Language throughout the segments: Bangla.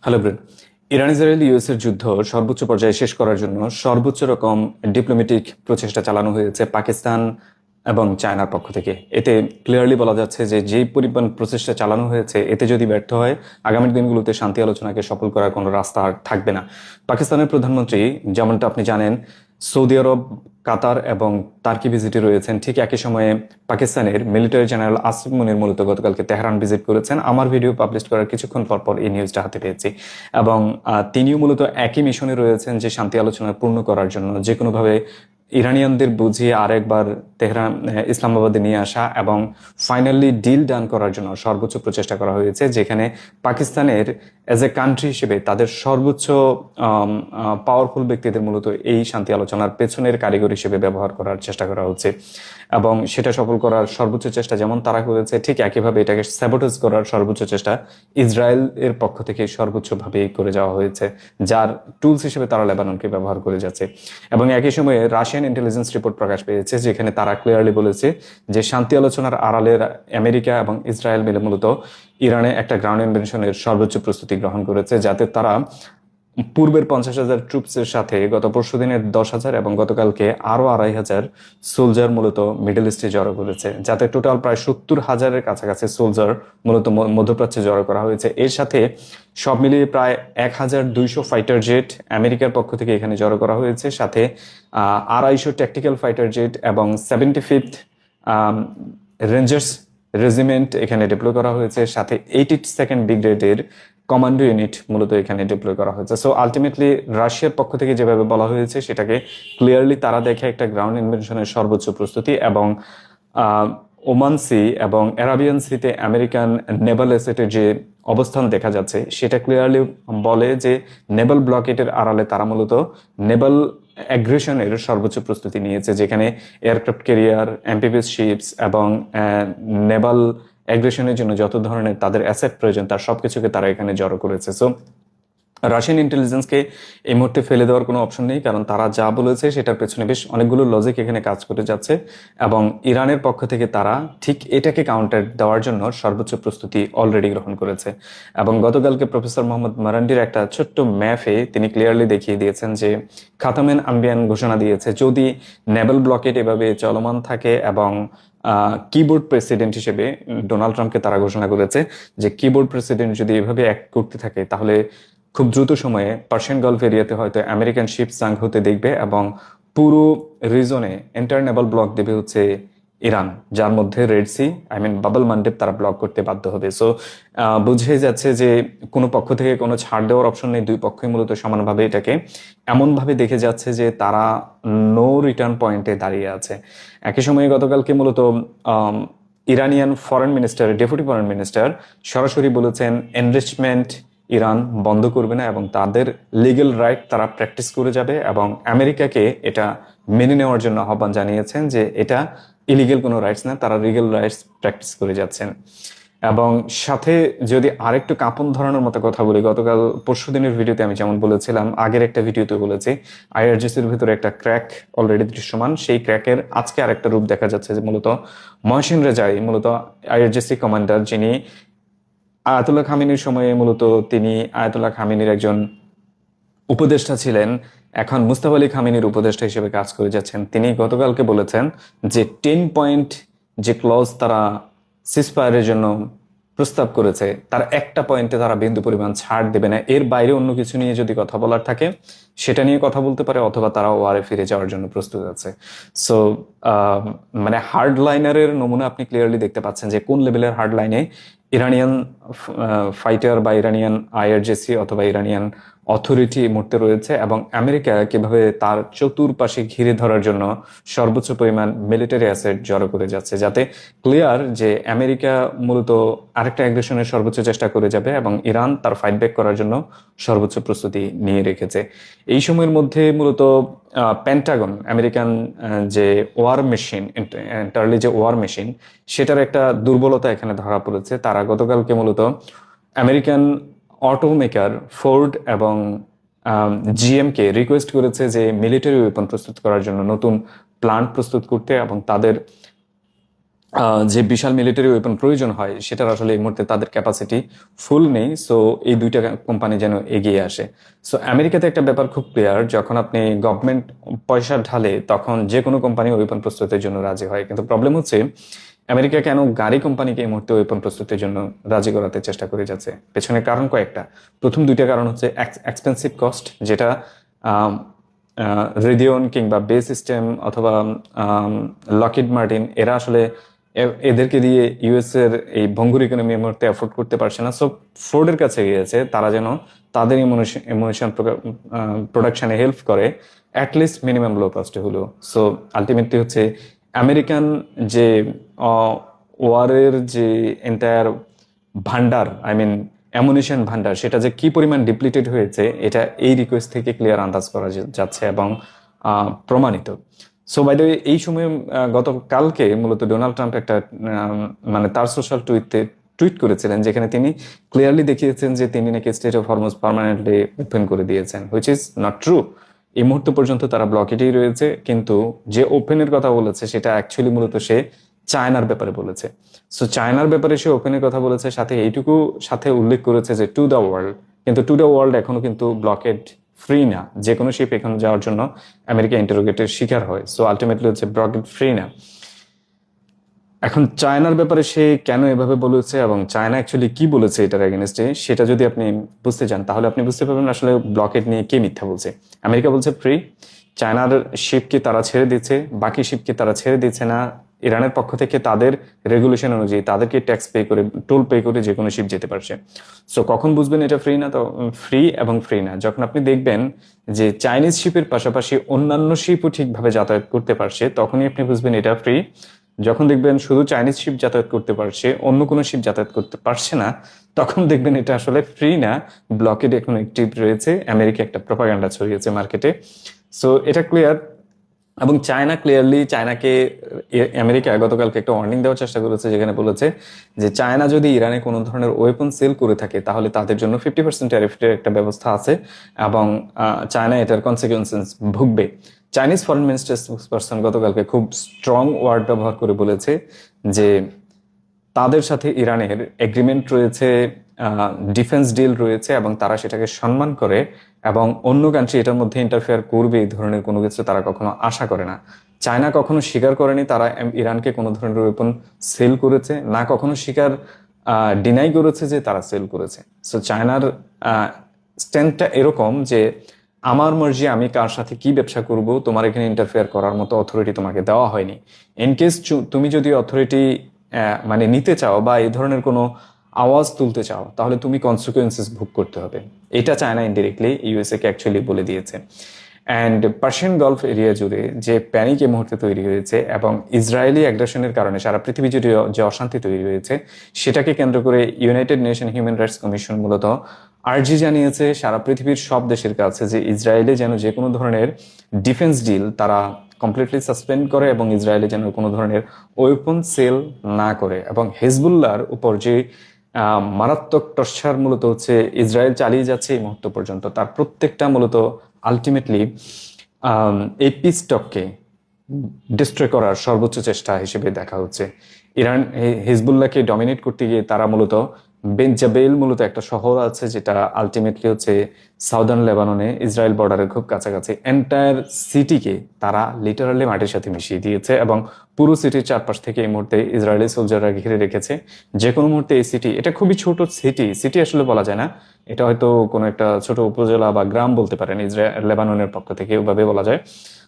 Hello brain. ইরান ইসরায়েল ইউএসের যুদ্ধ সর্বোচ্চ পর্যায়ে শেষ করার জন্য সর্বোচ্চ রকম ডিপ্লোম্যাটিক প্রচেষ্টা চালানো হয়েছে পাকিস্তান এবং চায়নার পক্ষ থেকে। এতে ক্লিয়ারলি বলা যাচ্ছে যে যেই পরিমাণ প্রচেষ্টা চালানো হয়েছে, এতে যদি ব্যর্থ হয়, আগামী দিনগুলোতে শান্তি আলোচনাকে সফল করার কোনো রাস্তা আর থাকবে না। পাকিস্তানের প্রধানমন্ত্রী, যেমনটা আপনি জানেন, সৌদি আরব, কাতার এবং তার্কি ভিজিটে রয়েছেন। ঠিক একই সময়ে পাকিস্তানের মিলিটারি জেনারেল আসিফ মুনির মূলত গতকালকে তেহরান ভিজিট করেছেন। আমার ভিডিও পাবলিশ করার কিছুক্ষণ পর পর এই নিউজটা হাতে পেয়েছি এবং তিনিও মূলত একই মিশনে রয়েছেন যে শান্তি আলোচনা পূর্ণ করার জন্য যে কোনোভাবে ইরানিয়ানদের বুঝিয়ে আরেকবার তেহরান ইসলামাবাদে নিয়ে আসা এবং ফাইনালি ডিল ডান করার জন্য সর্বোচ্চ প্রচেষ্টা করা হয়েছে, যেখানে পাকিস্তানের এজ এ কান্ট্রি হিসেবে তাদের সর্বোচ্চ পাওয়ারফুল ব্যক্তিদের মূলত এই শান্তি আলোচনার পেছনের কারিগর হিসেবে ব্যবহার করার চেষ্টা করা হচ্ছে এবং সেটা সফল করার সর্বোচ্চ চেষ্টা যেমন তারা করেছে, ঠিক একইভাবে এটাকে স্যাবোটেজ করার সর্বোচ্চ চেষ্টা ইসরায়েল এর পক্ষ থেকে সর্বোচ্চভাবে করে যাওয়া হয়েছে, যার টুলস হিসেবে তারা লেবাননকে ব্যবহার করে যাচ্ছে। এবং একই সময়ে রাশিয়ান ইন্টেলিজেন্স রিপোর্ট প্রকাশ পেয়েছে, যেখানে তারা ক্লিয়ারলি বলেছে যে শান্তি আলোচনার আড়ালে আমেরিকা এবং ইসরায়েল মিলে মূলত ইরানে একটা গ্রাউন্ড ইনভেনশনের সর্বোচ্চ প্রস্তুতি গ্রহণ করেছে, যাতে তারা পূর্বের 50,000 ট্রুপসের সাথে গত পরশু দিনের 10,000 এবং গতকালকে আরো 2,500 সোলজার মূলত মিডল ইস্টে জড়ো করেছে, যাতে টোটাল প্রায় 70,000-এর কাছাকাছি সোলজার মূলত মধ্যপ্রাচ্যে জড়ো করা হয়েছে। এর সাথে সব মিলিয়ে প্রায় 1,200 ফাইটার জেট আমেরিকার পক্ষ থেকে এখানে জড়ো করা হয়েছে, সাথে 250 ট্যাকটিক্যাল ফাইটার জেট এবং 75th রেঞ্জার্স রেজিমেন্ট এখানে ডিপ্লয় করা হয়েছে, সাথে 82nd ব্রিগেডের কমান্ডো ইউনিট মূলত এখানে ডিপ্লয় করা হয়েছে। সো আলটিমেটলি রাশিয়ার পক্ষ থেকে যেভাবে বলা হয়েছে, সেটাকে ক্লিয়ারলি তারা দেখে একটা গ্রাউন্ড ইনভেনশনের সর্বোচ্চ প্রস্তুতি এবং ওমান সি এবং অ্যারাবিয়ান সিতে আমেরিকান নেভাল অ্যাসেটের যে অবস্থান দেখা যাচ্ছে, সেটা ক্লিয়ারলি বলে যে নেভাল ব্লকেটের আড়ালে তারা মূলত নেভাল অ্যাগ্রেশনের সর্বোচ্চ প্রস্তুতি নিয়েছে, যেখানে এয়ারক্রাফট ক্যারিয়ার, এমপিভিএস শিপস এবং নেভাল অ্যাগ্রেশনের জন্য যত ধরনের তাদের অ্যাসেট প্রয়োজন, তার সবকিছুকে তারা এখানে জড়ো করেছে। সো রাশিয়ান ইন্টেলিজেন্সকে এই মুহূর্তে ফেলে দেওয়ার কোনো অপশন নেই, কারণ তারা যা বলেছে সেটার পেছনে বেশ অনেকগুলো লজিক এখানে কাজ করে যাচ্ছে এবং ইরানের পক্ষ থেকে তারা ঠিক এটাকে কাউন্টার দেওয়ার জন্য সর্বোচ্চ প্রস্তুতি অলরেডি গ্রহণ করেছে। এবং গতকালকে প্রফেসর মোহাম্মদ মারান্ডির একটা ছোট্ট ম্যাপে তিনি ক্লিয়ারলি দেখিয়ে দিয়েছেন যে খাতামেন আম্বিয়ান ঘোষণা দিয়েছে, যদি নেভাল ব্লকেট এভাবে চলমান থাকে এবং কিবোর্ড প্রেসিডেন্ট হিসেবে ডোনাল্ড ট্রাম্পকে তারা ঘোষণা করেছে যে কিবোর্ড প্রেসিডেন্ট যদি এভাবে অ্যাক্ট করতে থাকে, তাহলে খুব দ্রুত সময়ে পার্সিয়ান গলফ এরিয়াতে হয়তো আমেরিকান শিপ সাঙ্ক হতে দেখবে এবং পুরো রিজনে ইন্টারনেভাল ব্লক দেবে হচ্ছে ইরান, যার মধ্যে রেড সি বাবল মান্ডেব তারা ব্লক করতে বাধ্য হবে। সো বুঝে যাচ্ছে যে কোনো পক্ষ থেকে কোনো ছাড় দেওয়ার অপশন নেই, দুই পক্ষই মূলত সমানভাবে এটাকে এমনভাবে দেখে যাচ্ছে যে তারা নো রিটার্ন পয়েন্টে দাঁড়িয়ে আছে। একই সময়ে গতকালকে মূলত Iranian foreign minister, deputy foreign minister সরাসরি বলেছেন এনরিচমেন্ট ইরান বন্ধ করবে না এবং তাদের লিগ্যাল রাইট তারা প্র্যাকটিস করে যাবে এবং আমেরিকাকে এটা মেনে নেওয়ার জন্য আহ্বান জানিয়েছেন যে এটা ইলিগেল কোনো রাইটস না, তারা লিগ্যাল রাইটস প্র্যাকটিস করে যাচ্ছেন। এবং সাথে যদি আরেকটু কাঁপন ধরানোর মতো কথা বলি, গতকাল পরশু দিনের ভিডিওতে আমি যেমন বলেছিলাম, আগের একটা ভিডিওতে বলেছি আইআরজিসির ভিতরে একটা ক্র্যাক অলরেডি দৃশ্যমান, সেই ক্র্যাকের আজকে আরেকটা রূপ দেখা যাচ্ছে যে মূলত মহসিন রেজাই, মূলত আইআরজিসি কমান্ডার, যিনি আয়াতুল্লাহ খামেনির সময়ে মূলত তিনি আয়াতুল্লাহ খামেনির একজন উপদেষ্টা ছিলেন, এখন মুস্তাফা আলী খামেনির উপদেষ্টা হিসেবে কাজ করে যাচ্ছেন। তিনি গতকালকে বলেছেন যে 10 পয়েন্ট যে ক্লজ তারা সিজফায়ারের জন্য প্রস্তাব করেছে, তার একটা পয়েন্টে তারা বিন্দু পরিমাণ ছাড় দেবে না, এর বাইরে অন্য কিছু নিয়ে যদি কথা বলার থাকে সেটা নিয়ে কথা বলতে পারে, অথবা তারা ওয়ারে ফিরে যাওয়ার জন্য প্রস্তুত আছে। সো মানে হার্ড লাইনারের নমুনা আপনি ক্লিয়ারলি দেখতে পাচ্ছেন যে কোন লেভেলের হার্ড লাইনে ইরানিয়ান ফাইটার বা ইরানিয়ান আইআরজিসি অথবা ইরানিয়ান অথরিটি মুহূর্তে রয়েছে এবং আমেরিকা কিভাবে তার চতুর্পাশে ঘিরে ধরার জন্য সর্বোচ্চ পরিমাণ মিলিটারি অ্যাসেট জড়ো করে যাচ্ছে, যাতে ক্লিয়ার যে আমেরিকা মূলত আরেকটা অ্যাগ্রেশনের সর্বোচ্চ চেষ্টা করে যাবে এবং ইরান তার ফাইট ব্যাক করার জন্য সর্বোচ্চ প্রস্তুতি নিয়ে রেখেছে। এই সময়ের মধ্যে মূলত পেন্টাগন, আমেরিকান যে ওয়ার মেশিন, এন্টারলি যে ওয়ার মেশিন, সেটার একটা দুর্বলতা এখানে ধরা পড়েছে। তারা গতকালকে মূলত আমেরিকান অটোমেকার ফোর্ড এবং জিএমকে রিকোয়েস্ট করেছে যে মিলিটারি ওয়েপন প্রস্তুত করার জন্য নতুন প্ল্যান্ট প্রস্তুত করতে এবং তাদের যে বিশাল মিলিটারি ওয়েপন প্রয়োজন হয় সেটার আসলে এই মুহূর্তে তাদের ক্যাপাসিটি ফুল নেই। সো এই দুইটা কোম্পানি যেন এগিয়ে আসে। সো আমেরিকাতে একটা ব্যাপার খুব ক্লিয়ার, যখন আপনি গভর্নমেন্ট পয়সা ঢালে তখন যে কোনো কোম্পানি ওয়েপন প্রস্তুতের জন্য রাজি হয়, কিন্তু প্রবলেম হচ্ছে আমেরিকা কেন গাড়ি কোম্পানিকে এই মুহূর্তে ওয়েপন প্রস্তুতের জন্য রাজি করাতে চেষ্টা করে যাচ্ছে। পেছনে কারণ কয়েকটা। প্রথম দুইটা কারণ হচ্ছে এক্সপেন্সিভ কস্ট, যেটা রেডিয়ন কিংবা বে সিস্টেম অথবা লকহিড মার্টিন এরা আসলে এদেরকে দিয়ে ইউএস এর এই ভঙ্গুর ইকোনমি এই মুহূর্তে অ্যাফোর্ড করতে পারছে না। সো ফোর্ডের কাছে গিয়েছে তারা যেন তাদের ইমোনেশন প্রোডাকশনে হেল্প করে, অ্যাটলিস্ট মিনিমাম লো কস্টে হলো। সো আলটিমেটলি হচ্ছে আমেরিকান যে ওয়ারের যে এন্টায়ার ভান্ডার, আই মিন অ্যামুনিশন ভান্ডার, সেটা যে কি পরিমাণ ডিপ্লিটেড হয়েছে এটা এই রিকোয়েস্ট থেকে ক্লিয়ার আন্দাজ করা যাচ্ছে এবং প্রমাণিত। সো বাই দ্য ওয়ে, এই সময় গতকালকে মূলত ডোনাল্ড ট্রাম্প একটা মানে তার সোশ্যাল টুইট করেছিলেন, যেখানে তিনি ক্লিয়ারলি দেখিয়েছেন যে তিনি নাকি state of Hormuz permanently open করে দিয়েছেন, হুইচ ইজ নট ট্রু। এই মুহূর্ত পর্যন্ত তারা ব্লকেটেই রয়েছে, কিন্তু যে ওপেনের কথা বলেছে সেটা অ্যাকচুয়ালি মূলত সে চায়নার ব্যাপারে বলেছে। সো চায়নার ব্যাপারে সে ওপেনের কথা বলেছে, সাথে এইটুকু সাথে উল্লেখ করেছে যে টু দ্য ওয়ার্ল্ড, কিন্তু টু দ্য ওয়ার্ল্ড এখনো কিন্তু ব্লকেড ফ্রি না। যে কোনো শিপ এখানে যাওয়ার জন্য আমেরিকা ইন্টারোগেটের শিকার হয়। সো আলটিমেটলি হচ্ছে ব্লকেড ফ্রি না। এখন চায়নার ব্যাপারে সে কেন এভাবে বলেছে এবং চায়না অ্যাকচুয়ালি কি বলেছে এটার এগেনস্টে, সেটা যদি আপনি বুঝতে চান তাহলে আপনি বুঝতে পারবেন আসলে ব্লকেট নিয়ে কে মিথ্যা বলছে। আমেরিকা বলছে ফ্রি, চায়নার শিপকে তারা ছেড়ে দিচ্ছে, বাকি শিপকে তারা ছেড়ে দিচ্ছে না। ইরানের পক্ষ থেকে তাদের রেগুলেশন অনুযায়ী তাদেরকে ট্যাক্স পে করে, টোল পে করে যে কোনো শিপ যেতে পারছে। সো কখন বুঝবেন এটা ফ্রি না? তো ফ্রি এবং ফ্রি না যখন আপনি দেখবেন যে চাইনিজ শিপের পাশাপাশি অন্যান্য শিপও ঠিকভাবে যাতায়াত করতে পারছে, তখনই আপনি বুঝবেন এটা ফ্রি। যখন দেখবেন শুধু চাইনিজ শিপ যাতায়াত করতে পারছে, অন্য কোনো শিপ যাতায়াত করতে পারছে না, তখন দেখবেন এটা আসলে ফ্রি না, ব্লকেড এখন অ্যাক্টিভ রয়েছে। আমেরিকা একটা প্রপাগান্ডা ছড়িয়েছে মার্কেটে। সো এটা ক্লিয়ার। এবং চায়না ক্লিয়ারলি, চায়নাকে আমেরিকা গতকালকে একটা ওয়ার্নিং দেওয়ার চেষ্টা করেছে, যেখানে বলেছে যে চায়না যদি ইরানে কোনো ধরনের ওয়েপন সেল করে থাকে তাহলে তাদের জন্য 50% ট্যারিফের একটা ব্যবস্থা আছে এবং চায়না এটার কনসিকুয়েন্সেস ভুগবে। চাইনিজ ফরেন মিনিস্টার স্পোক্সপারসন গতকালকে খুব স্ট্রং ওয়ার্ড ব্যবহার করে বলেছে যে তাদের সাথে ইরানের এগ্রিমেন্ট রয়েছে, ডিফেন্স ডিল রয়েছে এবং তারা সেটাকে সম্মান করে, এবং অন্য কান্ট্রি এটার মধ্যে ইন্টারফেয়ার করবে এই ধরনের কোনো কিছু তারা কখনো আশা করে না। চায়না কখনো স্বীকার করেনি তারা ইরানকে কোনো ধরনের ওয়েপন সেল করেছে, না কখনো ডিনাই করেছে যে তারা সেল করেছে। সো চায়নার স্ট্যান্ডটা এরকম যে আমার মর্জি, আমি কার সাথে কি ব্যবসা করব, তোমার এখানে ইন্টারফেয়ার করার মতো অথরিটি তোমাকে দেওয়া হয়নি। ইনকেস তুমি যদি অথরিটি মানে নিতে চাও বা এই ধরনের কোনো আওয়াজ তুলতে চাও তাহলে তুমি কনসিকুয়েন্সেস ভোগ করতে হবে। এটা চায়না ইনডিরেক্টলি ইউএসএ কে অ্যাকচুয়ালি বলে দিয়েছে। অ্যান্ড পার্সিয়ান গলফ এরিয়া জুড়ে যে প্যানিক এই মুহূর্তে তৈরি হয়েছে এবং ইসরায়েলি অ্যাগ্রেশনের কারণে সারা পৃথিবী জুড়ে যে অশান্তি তৈরি হয়েছে, সেটাকে কেন্দ্র করে United nation human rights commission মূলত আর্জি জানিয়েছে সারা পৃথিবীর সব দেশের কাছে যে ইসরায়েলে যেন যে কোনো ধরনের ডিফেন্স ডিল তারা কমপ্লিটলি সাসপেন্ড করে এবং ইসরায়েলে যেন কোনো ধরনের ওয়েপন সেল না করে। এবং হেজবুল্লাহর উপর যে মারাত্মক টর্চার মূলত হচ্ছে ইসরায়েল চালিয়ে যাচ্ছে এই মুহূর্ত পর্যন্ত, তার প্রত্যেকটা মূলত আলটিমেটলি এই পিস টককে ডিস্ট্রয় করার সর্বোচ্চ চেষ্টা হিসেবে দেখা হচ্ছে। ইরান হিজবুল্লাহকে ডমিনেট করতে গিয়ে তারা মূলত বেনজাবেল মূলত একটা শহর আছে যেটা আলটিমেটলি হচ্ছে সাউদার্ন লেবাননে ইসরায়েল বর্ডারের খুব কাছাকাছি, এন্টায়ার সিটিকে তারা লিটারালি মাটির সাথে মিশিয়ে দিয়েছে এবং পুরো সিটির চারপাশ থেকে এই মুহূর্তে ইসরায়েলি সোলজাররা ঘিরে রেখেছে। যে কোনো মুহূর্তে এই সিটি, এটা খুবই ছোট সিটি আসলে বলা যায় না, এটা হয়তো কোনো একটা ছোট উপজেলা বা গ্রাম বলতে পারেন ইসরায়েল লেবাননের পক্ষ থেকে, ওভাবে বলা যায়।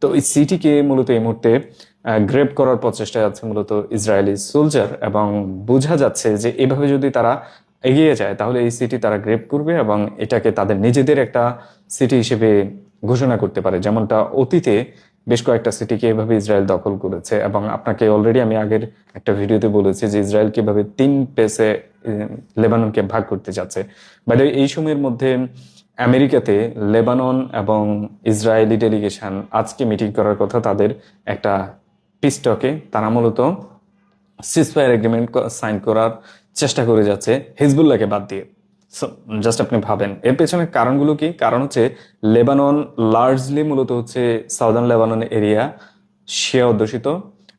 তো এই সিটিকে মূলত এই মুহূর্তে গ্রেপ করার প্রচেষ্টা আছে মূলত ইসরায়েলি সোলজার, এবং বোঝা যাচ্ছে যে এভাবে যদি তারা এগিয়ে যায় তাহলে এই সিটি তারা গ্রেপ করবে এবং এটাকে তাদের নিজেদের একটা সিটি হিসেবে ঘোষণা করতে পারে, যেমনটা অতীতে বেশ কয়েকটা সিটিকে এভাবে ইসরায়েল দখল করেছে। এবং আপনাকে অলরেডি আমি আগের একটা ভিডিওতে বলেছি যে ইসরায়েল কিভাবে 3 পেসে লেবাননকে ভাগ করতে যাচ্ছে। বাট এই সময়ের মধ্যে আমেরিকাতে লেবানন এবং ইসরায়েলি ডেলিগেশন আজকে মিটিং করার কথা তাদের একটা পিসটকে, তারা মূলত সিজফায়ার এগ্রিমেন্ট সাইন করার চেষ্টা করে যাচ্ছে হিজবুল্লাহকে বাদ দিয়ে। জাস্ট আপনি ভাবেন এর পেছনে কারণগুলো কি। কারণ হচ্ছে লেবানন লার্জলি মূলত হচ্ছে সাউদার্ন লেবানন এরিয়া শিয়া অধ্যুষিত,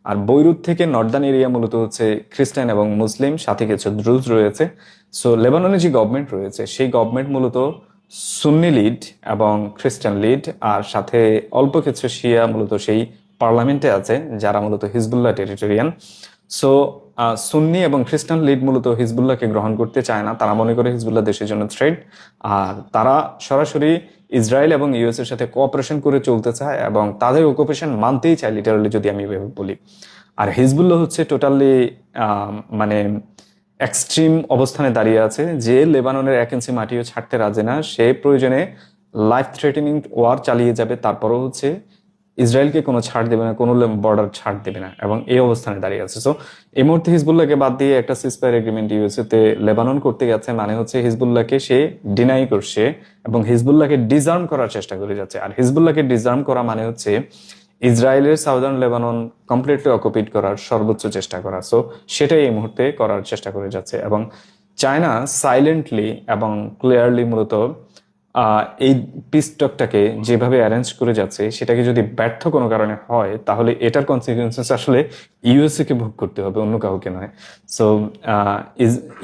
আর বৈরুত থেকে নর্দার্ন এরিয়া মূলত হচ্ছে খ্রিস্টান এবং মুসলিম, সাথে কিছু দ্রুজ রয়েছে। সো লেবাননে যে গভর্নমেন্ট রয়েছে সেই গভর্নমেন্ট মূলত সুন্নি লিড এবং খ্রিস্টান লিড, আর সাথে অল্প কিছু শিয়া মূলত সেই পার্লামেন্টে আছে যারা মূলত হিজবুল্লাহ টেরিটোরিয়ান। সো সুন্নি এবং খ্রিস্টান লিড মূলত হিজবুল্লাহকে গ্রহণ করতে চায় না, তারা মনে করে হিজবুল্লাহ দেশের জন্য থ্রেট, আর তারা সরাসরি ইসরায়েল এবং ইউএস এর সাথে কোঅপারেশন করে চলতে চায় এবং তাদের অকুপেশন মানতেই চায়, লিটারালি যদি আমি এভাবে বলি। আর হিজবুল্লাহ হচ্ছে টোটালি মানে এক্সট্রিম অবস্থানে দাঁড়িয়ে আছে, যে লেবাননের 1 ইঞ্চি মাটিও ছাড়তে রাজি না, সে প্রয়োজনে লাইফ থ্রেটেনিং ওয়ার চালিয়ে যাবে, তারপরও হচ্ছে ইসরায়েলকে কোনো ছাড় দেবে না, কোনো বর্ডার ছাড় দেবে না, এবং এই অবস্থানে দাঁড়িয়ে আছে। সো এই মুহূর্তে হিজবুল্লাহকে বাদ দিয়ে একটা সিজফায়ার এগ্রিমেন্ট ইউএসএ তে লেবানন করতে গেছে, মানে হচ্ছে হিজবুল্লাহকে সে ডিনাই করছে এবং হিজবুল্লাহকে ডিজার্ম করার চেষ্টা করে যাচ্ছে। আর হিজবুল্লাহকে ডিজার্ম করা মানে হচ্ছে ইসরায়েলের সাউদার্ন লেবানন কমপ্লিটলি অকুপিড করার সর্বোচ্চ চেষ্টা করা। সো সেটাই এই মুহূর্তে করার চেষ্টা করে যাচ্ছে, এবং চায়না সাইলেন্টলি এবং ক্লিয়ারলি মূলত এই পিস টকটাকে যেভাবে অ্যারেঞ্জ করে যাচ্ছে, সেটাকে যদি ব্যর্থ কোনো কারণে হয় তাহলে এটার কনসিকুয়েন্সেস আসলে ইউএসএ কে ভোগ করতে হবে, অন্য কাউকে নয়। সো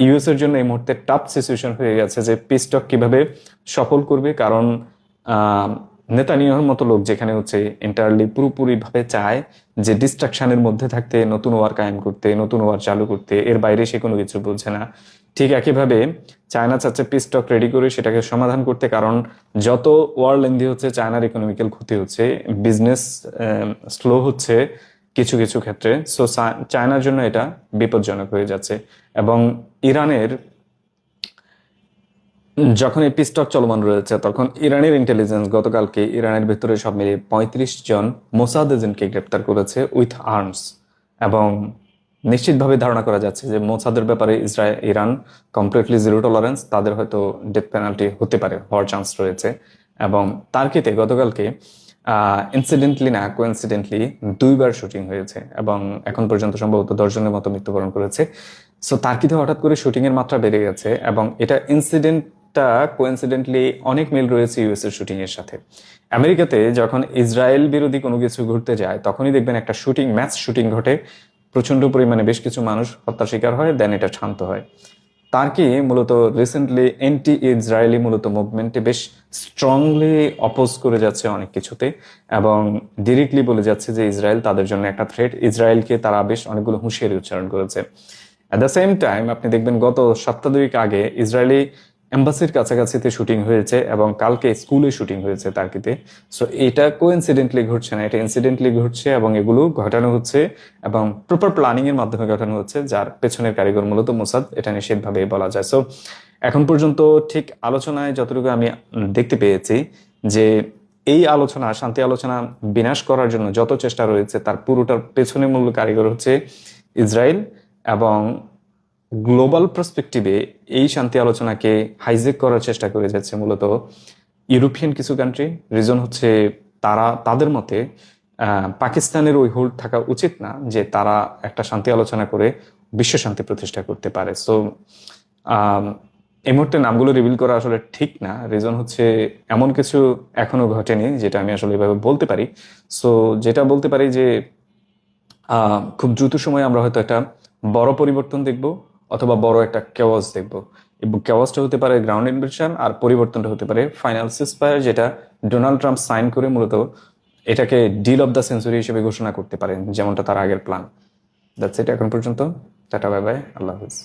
ইউএস এর জন্য এই মুহূর্তে টাফ সিচুয়েশন হয়ে গেছে যে পিস টক কিভাবে সফল করবে, কারণ নেতানিয়াহুর মতো লোক যেখানে হচ্ছে এন্টারলি পুরোপুরি ভাবে চায় যে ডিস্ট্রাকশনের মধ্যে থাকতে, নতুন ওয়ার কায়েম করতে, নতুন ওয়ার চালু করতে, এর বাইরে সে কোনো কিছু বুঝছে না। ঠিক একইভাবে চায়না চাচ্ছে পিস টক রেডি করে সেটাকে সমাধান করতে, কারণ যত ওয়ার লেন্দি হচ্ছে চায়নার ইকোনমিক্যাল ক্ষতি হচ্ছে, বিজনেস স্লো হচ্ছে কিছু কিছু ক্ষেত্রে। সো চায়নার জন্য এটা বিপজ্জনক হয়ে যাচ্ছে। এবং ইরানের যখন এই পিস টক চলমান রয়েছে, তখন ইরানের ইন্টেলিজেন্স গতকালকে ইরানের ভেতরে সব মিলিয়ে 35 জন মোসাদ এজেন্টকে গ্রেপ্তার করেছে উইথ আর্মস, এবং নিশ্চিতভাবে ধারণা করা যাচ্ছে যে মোসাদের ব্যাপারে ইরান কমপ্লিটলি জিরো টলারেন্স, তাদের হয়তো ডেথ পেনাল্টি হতে পারে, হওয়ার চান্স রয়েছে। এবং তার্কিতে গতকালকে ইনসিডেন্টলি না কোইন্সিডেন্টলি 2বার শুটিং হয়েছে, এবং এখন পর্যন্ত সম্ভবত 10 জনের মতো মৃত্যুবরণ করেছে। সো তার্কিতে হঠাৎ করে শুটিং এর মাত্রা বেড়ে গেছে, এবং এটা ইনসিডেন্টটা কোইন্সিডেন্টলি অনেক মিল রয়েছে ইউএস এর শুটিং এর সাথে। আমেরিকাতে যখন ইসরায়েল বিরোধী কোনো কিছু ঘটতে যায়, তখনই দেখবেন একটা শুটিং, ম্যাচ শুটিং ঘটে, প্রচন্ড পরিমাণে বেশ কিছু মানুষ হত্যার শিকার হয়, দেন এটা শান্ত হয়। তার্কি মূলত রিসেন্টলি এন্টি ইসরায়েলি মূলত মুভমেন্টে বেশ স্ট্রংলি অপোজ করে যাচ্ছে অনেক কিছুতে, এবং ডিরেক্টলি বলে যাচ্ছে যে ইসরায়েল তাদের জন্য একটা থ্রেট। ইসরায়েলকে তারা বেশ অনেকগুলো হুঁশিয়ারি উচ্চারণ করেছে। অ্যাট দ্য সেম টাইম আপনি দেখবেন গত সপ্তাহ 2 আগে ইসরায়েলি এম্বাসির কাছাকাছিতে শুটিং হয়েছে, এবং কালকে স্কুলে শুটিং হয়েছে তার্কিতে। সো এটা কোইন্সিডেন্টলি ঘটছে না, এটা ইনসিডেন্টলি ঘটছে, এবং এগুলো ঘটানো হচ্ছে এবং প্রপার প্ল্যানিং এর মাধ্যমে ঘটানো হচ্ছে, যার পেছনের কারিগর মূলত মোসাদ, এটা নিশ্চিতভাবে বলা যায়। সো এখন পর্যন্ত ঠিক আলোচনায় যতটুকু আমি দেখতে পেয়েছি যে এই আলোচনা, শান্তি আলোচনা বিনাশ করার জন্য যত চেষ্টা রয়েছে তার পুরোটার পেছনে মূল কারিগর হচ্ছে ইসরায়েল, এবং গ্লোবাল পার্সপেক্টিভে এই শান্তি আলোচনাকে হাইজেক করার চেষ্টা করে যাচ্ছে মূলত ইউরোপিয়ান কিছু কান্ট্রি। রিজন হচ্ছে তারা তাদের মতে পাকিস্তানের ওই হোল্ড থাকা উচিত না যে তারা একটা শান্তি আলোচনা করে বিশ্ব শান্তি প্রতিষ্ঠা করতে পারে। সো এই মুহূর্তে নামগুলো রিভিল করা আসলে ঠিক না, রিজন হচ্ছে এমন কিছু এখনো ঘটেনি যেটা আমি আসলে এভাবে বলতে পারি। সো যেটা বলতে পারি যে খুব দ্রুত সময়ে আমরা হয়তো একটা বড় পরিবর্তন দেখব, অথবা বড় একটা কেওয়াস দেখব। এবং কেওয়াসটা হতে পারে গ্রাউন্ড ইনভেশন, আর পরিবর্তনটা হতে পারে ফাইনাল সিজফায়ার, যেটা ডোনাল্ড ট্রাম্প সাইন করে মূলত এটাকে ডিল অফ দ্য সেঞ্চুরি হিসেবে ঘোষণা করতে পারেন, যেমনটা তার আগের প্ল্যান। দ্যাটস ইট এখন পর্যন্ত। টাটা, বাই বাই, আল্লাহ হাফিজ।